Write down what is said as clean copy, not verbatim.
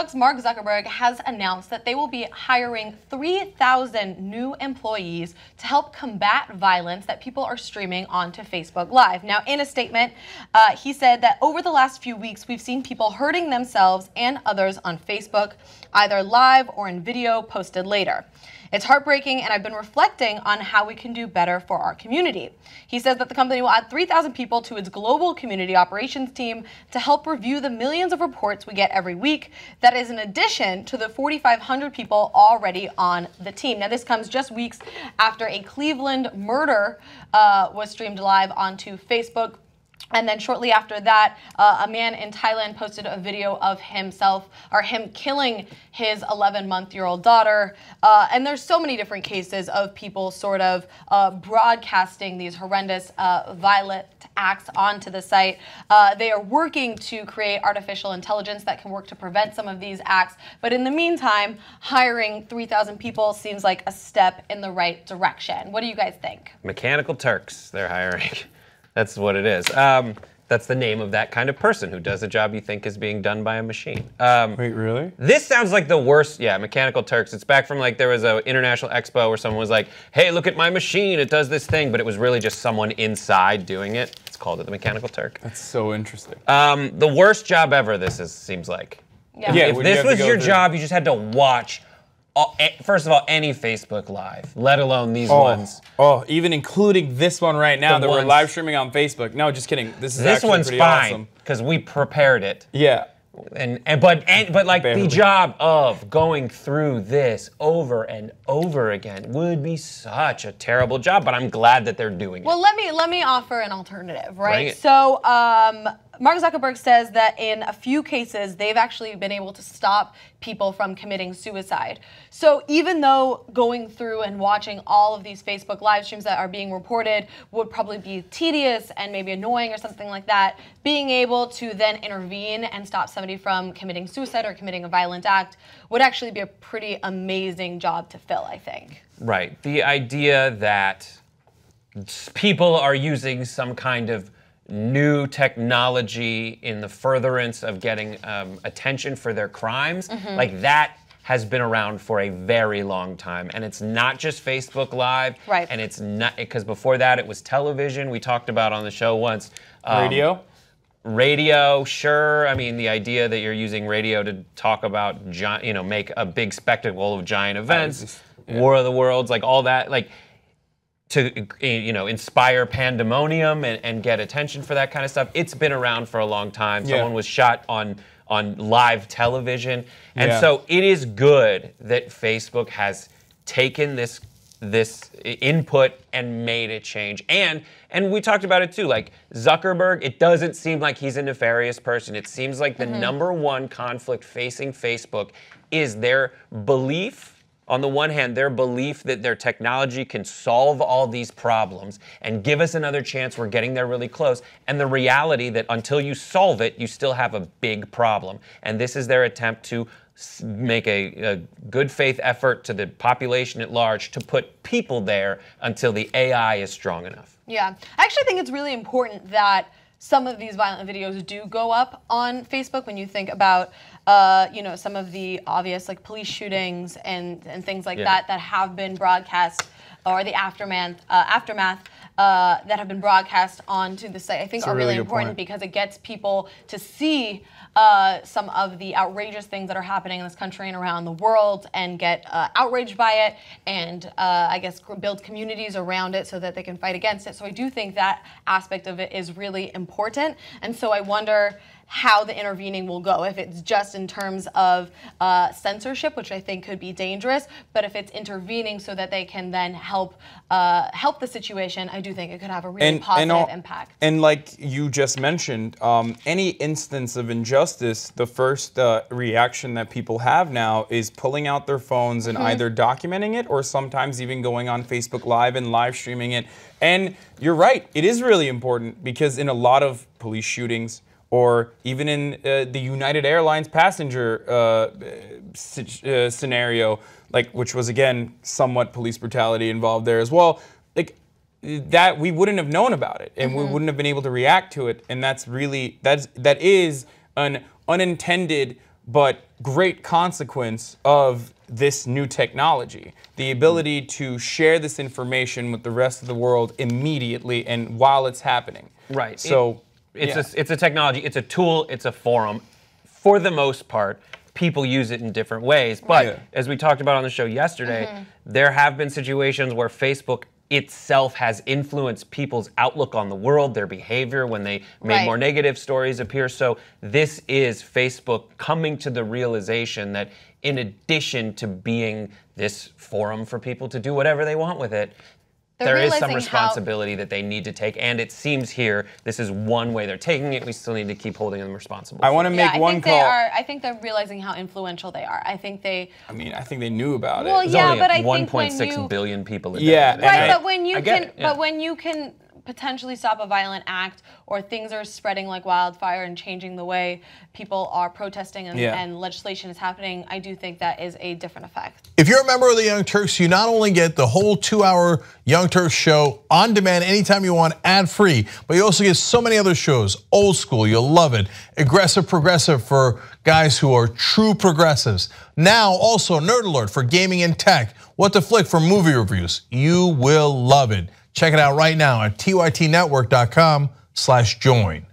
Facebook's Mark Zuckerberg has announced that they will be hiring 3,000 new employees to help combat violence that people are streaming onto Facebook Live. Now, in a statement, he said that over the last few weeks, we've seen people hurting themselves and others on Facebook, either live or in video posted later. It's heartbreaking, and I've been reflecting on how we can do better for our community. He says that the company will add 3,000 people to its global community operations team to help review the millions of reports we get every week. That is in addition to the 4,500 people already on the team. Now, this comes just weeks after a Cleveland murder was streamed live onto Facebook. And then shortly after that, a man in Thailand posted a video of him killing his 11-month-old daughter. And there's so many different cases of people sort of broadcasting these horrendous violent acts onto the site. They are working to create artificial intelligence that can work to prevent some of these acts. But in the meantime, hiring 3,000 people seems like a step in the right direction. What do you guys think? Mechanical Turks they're hiring. That's what it is. That's the name of that kind of person who does a job you think is being done by a machine. Wait, really? This sounds like the worst. Yeah, Mechanical Turks. It's back from like there was an international expo where someone was like, hey, look at my machine. It does this thing. But it was really just someone inside doing it. It's called the Mechanical Turk. That's so interesting. The worst job ever, seems like. Yeah. If this was your job, you just had to watch, first of all, any Facebook Live, let alone these ones. Oh, even including this one right now that we're live streaming on Facebook. No, just kidding. This one's pretty fine awesome. Because we prepared it. Yeah. But like the job of going through this over and over again would be such a terrible job. But I'm glad that they're doing it. Well, let me offer an alternative, right? So Mark Zuckerberg says that in a few cases, they've actually been able to stop people from committing suicide. So even though going through and watching all of these Facebook live streams that are being reported would probably be tedious and maybe annoying or something like that, being able to then intervene and stop somebody from committing suicide or committing a violent act would actually be a pretty amazing job to fill, I think. Right. The idea that people are using some kind of new technology in the furtherance of getting attention for their crimes, like that has been around for a very long time. And it's not just Facebook Live. Right. And it's not, because before that it was television. We talked about on the show once. Radio? Radio, sure. I mean, the idea that you're using radio to talk about, make a big spectacle of giant events, War of the Worlds, like all that, like, to inspire pandemonium and get attention for that kind of stuff. It's been around for a long time. Someone was shot on live television. And so it is good that Facebook has taken this input and made it change. And we talked about it too, like Zuckerberg, it doesn't seem like he's a nefarious person. It seems like the number one conflict facing Facebook is their belief, on the one hand, their belief that their technology can solve all these problems and give us another chance, we're getting there really close, and the reality that until you solve it, you still have a big problem. And this is their attempt to make a good faith effort to the population at large to put people there until the AI is strong enough. Yeah, I actually think it's really important that some of these violent videos do go up on Facebook when you think about some of the obvious like police shootings and things like that have been broadcast, or the aftermath that have been broadcast onto the site. I think are really important because it gets people to see some of the outrageous things that are happening in this country and around the world and get outraged by it and I guess build communities around it so that they can fight against it. So I do think that aspect of it is really important. And so I wonder how the intervening will go, if it's just in terms of censorship, which I think could be dangerous, but if it's intervening so that they can then help the situation, I do think it could have a really positive impact. And like you just mentioned, any instance of injustice, the first reaction that people have now is pulling out their phones and either documenting it or sometimes even going on Facebook Live and live streaming it. And you're right, it is really important because in a lot of police shootings, or even in the United Airlines passenger scenario, which was again somewhat police brutality involved there as well, like that we wouldn't have known about it and we wouldn't have been able to react to it, and that is an unintended but great consequence of this new technology. The ability to share this information with the rest of the world immediately and while it's happening. Right. So it's a technology, it's a tool, it's a forum. For the most part, people use it in different ways. But as we talked about on the show yesterday, there have been situations where Facebook itself has influenced people's outlook on the world, their behavior when they made more negative stories appear. So this is Facebook coming to the realization that in addition to being this forum for people to do whatever they want with it, there is some responsibility that they need to take, and it seems here this is one way they're taking it. We still need to keep holding them responsible. I want to make one call. I think they're realizing how influential they are. I think they. I mean, I think they knew about it. Well, yeah, but I think 1.6 billion people. A day. Yeah, right. But when you can potentially stop a violent act, or things are spreading like wildfire and changing the way people are protesting and legislation is happening, I do think that is a different effect. If you're a member of the Young Turks, you not only get the whole 2-hour Young Turks show on demand anytime you want, ad-free, but you also get so many other shows. Old School, you'll love it. Aggressive Progressive for guys who are true progressives. Now also Nerd Alert for gaming and tech. What to Flick for movie reviews. You will love it. Check it out right now at tytnetwork.com/join.